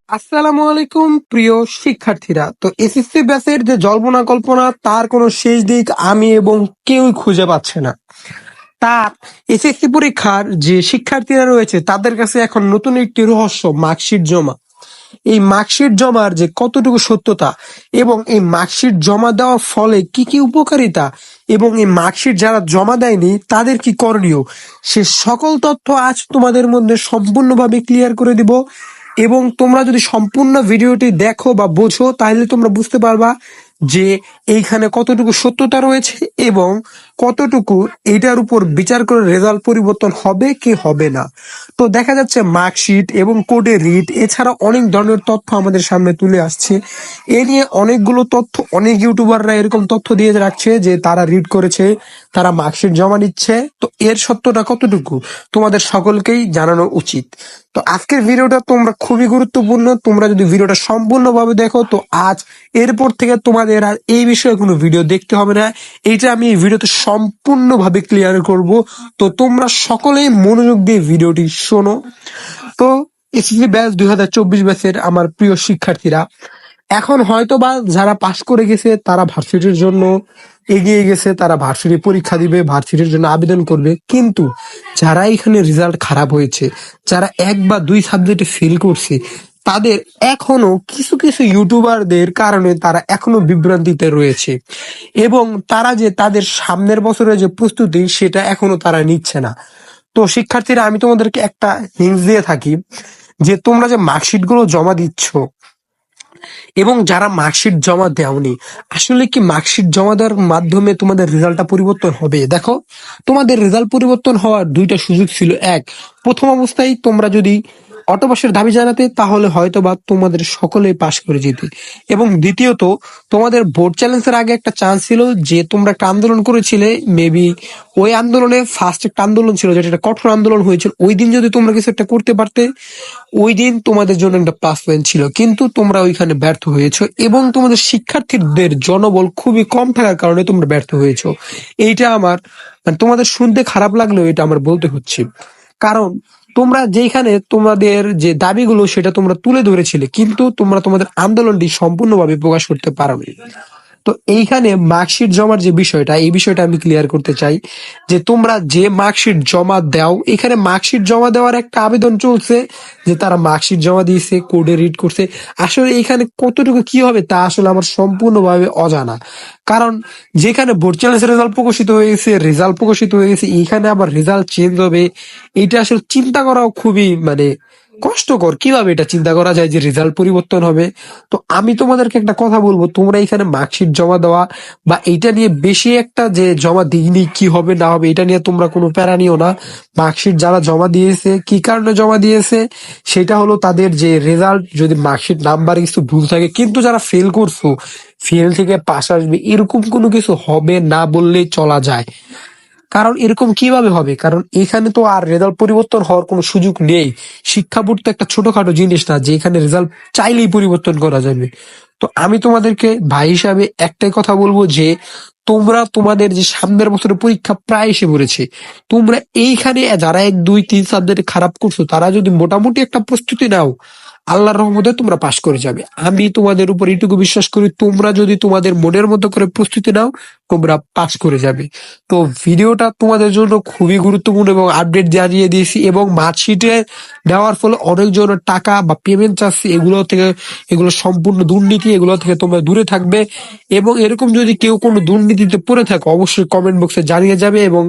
আসসালামু আলাইকুম প্রিয় শিক্ষার্থীরা। তো এসএসসি ব্যাচের যে জল্পনা কল্পনা তার কোনো শেষ দিক আমি এবং কেউই খুঁজে পাচ্ছে না। তার এসএসসি পরীক্ষার যে শিক্ষার্থীরা রয়েছে তাদের কাছে এখন নতুন একটি রহস্য মার্কশিট জমা। এই মার্কশিট জমার যে কতটুকু সত্যতা এবং এই মার্কশিট জমা দেওয়ার ফলে কি কি উপকারিতা এবং এই মার্কশিট যারা জমা দেয়নি তাদের কি করণীয়, সে সকল তথ্য আজ তোমাদের মধ্যে সম্পূর্ণভাবে ক্লিয়ার করে দিব। এবং তোমরা যদি সম্পূর্ণ ভিডিওটি দেখো বা বোঝো তাহলে তোমরা বুঝতে পারবা যে এইখানে কতটুকু সত্যতা রয়েছে এবং কতটুকু এটার উপর বিচার করে রেজাল্ট পরিবর্তন হবে কি হবে না। তো দেখা যাচ্ছে মার্কশিট এবং কোডে রিট এছাড়া অনেক ধরনের তথ্য আমাদের সামনে তুলে আসছে। এ নিয়ে অনেকগুলো তথ্য অনেক ইউটিউবাররা এরকম তথ্য দিয়ে রাখছে যে তারা রিড করেছে, তারা মার্কশিট জমা নিচ্ছে। তো এর সত্যটা কতটুকু তোমাদের সকলকেই জানানো উচিত। তো আজকের ভিডিওটা তোমরা খুবই গুরুত্বপূর্ণ, তোমরা যদি ভিডিওটা সম্পূর্ণভাবে দেখো তো আজ এরপর থেকে তোমাদের আর এই বিষয়ে কোনো ভিডিও দেখতে হবে না। এইটা আমি এই ভিডিওতে সম্পূর্ণভাবে ক্লিয়ার করব। তো তোমরা সকলেই মনোযোগ দিয়ে ভিডিওটি শোনো। তো এসএসসি ব্যাচ 2024 ব্যাচের আমার প্রিয় শিক্ষার্থীরা, এখন হয়তো বা যারা পাশ করে গেছে তারা ভার্সিটির জন্য এগিয়ে গেছে, তারা ভার্সিটি পরীক্ষা দিবে, ভার্সিটির জন্য আবেদন করবে। কিন্তু যারা এখানে রেজাল্ট খারাপ হয়েছে, যারা 1 বা 2 সাবজেক্টে ফেল করছে, তাদের এখনো কিছু কিছু ইউটিউবারদের কারণে তারা এখনো বিভ্রান্তিতে রয়েছে এবং তারা যে তাদের সামনের বছরের যে প্রস্তুতি সেটা এখনো তারা নিচ্ছে না। তো শিক্ষার্থীরা, আমি তোমাদেরকে একটা হিন্টস দিয়ে থাকি যে তোমরা যে মার্কশিট গুলো জমা দিচ্ছ এবং যারা মার্কশিট জমা দেওনি, আসলে কি মার্কশিট জমা দেওয়ার মাধ্যমে তোমাদের রেজাল্টটা পরিবর্তন হবে? দেখো, তোমাদের রেজাল্ট পরিবর্তন হওয়ার দুইটা সুযোগ ছিল। এক, প্রথম অবস্থায় তোমরা যদি অটোপাসের দাবি জানাতে তাহলে হয়তো বা তোমাদের সকলেই পাশ করে যেতে, এবং দ্বিতীয়ত তোমাদের বোর্ড চ্যালেঞ্জের আগে একটা চান্স ছিল যে তোমরা একটা আন্দোলন করেছিলে, মেবি ওই আন্দোলনে ফার্স্ট একটা আন্দোলন ছিল যেটা একটা কঠোর আন্দোলন হয়েছিল, ওই দিন যদি তোমরা কিছু একটা করতে পারতে, ওই দিন তোমাদের জন্য একটা প্লাস পয়েন্ট ছিল। কিন্তু তোমরা ওইখানে ব্যর্থ হয়েছো এবং তোমাদের শিক্ষার্থীদের জনবল খুবই কম থাকার কারণে তোমরা ব্যর্থ হয়েছো। এইটা আমার মানে তোমাদের শুনতে খারাপ লাগলেও এটা আমার বলতে হচ্ছে। কারণ তোমরা যেখানে তোমাদের যে দাবিগুলো সেটা তোমরা তুলে ধরেছিলে, কিন্তু তোমরা তোমাদের আন্দোলনটি সম্পূর্ণভাবে প্রকাশ করতে পারোনি। তো এইখানে মার্কশিট জমার যে বিষয়টা, এই বিষয়টা আমি ক্লিয়ার করতে চাই যে তোমরা যে মার্কশিট জমা দাও, এখানে মার্কশিট জমা দেওয়ার একটা আবেদন চলছে যে তারা মার্কশিট জমা দিয়েছে, কোডে রিড করছে। আসলে এখানে কতটুকু কি হবে তা আসলে আমার সম্পূর্ণভাবে অজানা। কারণ যেখানে বোর্ড চ্যালেঞ্জ রেজাল্ট প্রকাশিত হয়ে গেছে, এখানে আবার রেজাল্ট চেঞ্জ হবে, এটা আসলে চিন্তা করাও খুবই মানে কষ্টকর। কিভাবে এটা চিন্তা করা যায় যে রেজাল্ট পরিবর্তন হবে? তো আমি তোমাদেরকে একটা কথা বলবো, তোমরা এখানে মার্কশিট জমা দেওয়া বা এইটা নিয়ে বেশি একটা যে জমা দিইনি কি হবে না হবে এটা নিয়ে তোমরা কোনো প্যারা নিও না। মার্কশিট যারা জমা দিয়েছে, কি কারণে জমা দিয়েছে সেটা হলো তাদের যে রেজাল্ট, যদি মার্কশিট নাম্বার কিছু ভুল থাকে, কিন্তু যারা ফেল করছো, ফেল থেকে পাস আসবে এরকম কোনো কিছু হবে না বললেই চলা যায়। কারণ এরকম কিভাবে হবে? কারণ এখানে তো আর রেজাল্ট পরিবর্তন হওয়ার কোনো সুযোগ নেই। শিক্ষা বোর্ড তো একটা ছোটখাটো জিনিস না যে এখানে রেজাল্ট চাইলেই পরিবর্তন করা যাবে। তো আমি তোমাদেরকে ভাই হিসাবে একটাই কথা বলবো যে তোমরা তোমাদের যে সামনের বছরের পরীক্ষা প্রায় এসে পড়েছে, তোমরা এইখানে যারা 1, 2, 3 সাবজেক্টে খারাপ করছো তারা যদি মোটামুটি একটা প্রস্তুতি নাও, আল্লাহর রহমতে তোমরা পাশ করে যাবে। আমি তোমাদের উপর এইটুকু বিশ্বাস করি, তোমরা যদি তোমাদের মনের মতো করে প্রস্তুতি নাও তোমরা পাস করে যাবে। তো ভিডিওটা তোমাদের জন্য খুবই গুরুত্বপূর্ণ এবং আপডেট জানিয়ে দিয়েছি, এবং মার্কশিটে দেওয়ার ফলে অনেকজন টাকা বা পেমেন্ট চাচ্ছে, এগুলো সম্পূর্ণ দুর্নীতি, এগুলো থেকে তোমরা দূরে থাকবে। এবং এরকম যদি কেউ কোনো দুর্নীতিতে পড়ে থাকে অবশ্যই কমেন্ট বক্সে জানিয়ে যাবে, এবং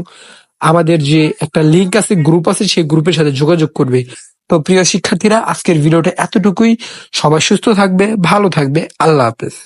আমাদের যে একটা লিঙ্ক আছে, গ্রুপ আছে, সেই গ্রুপের সাথে যোগাযোগ করবে। তো প্রিয় শিক্ষার্থীরা, আজকের ভিডিওটা এতটুকুই। সবাই সুস্থ থাকবে, ভালো থাকবে, আল্লাহ হাফেজ।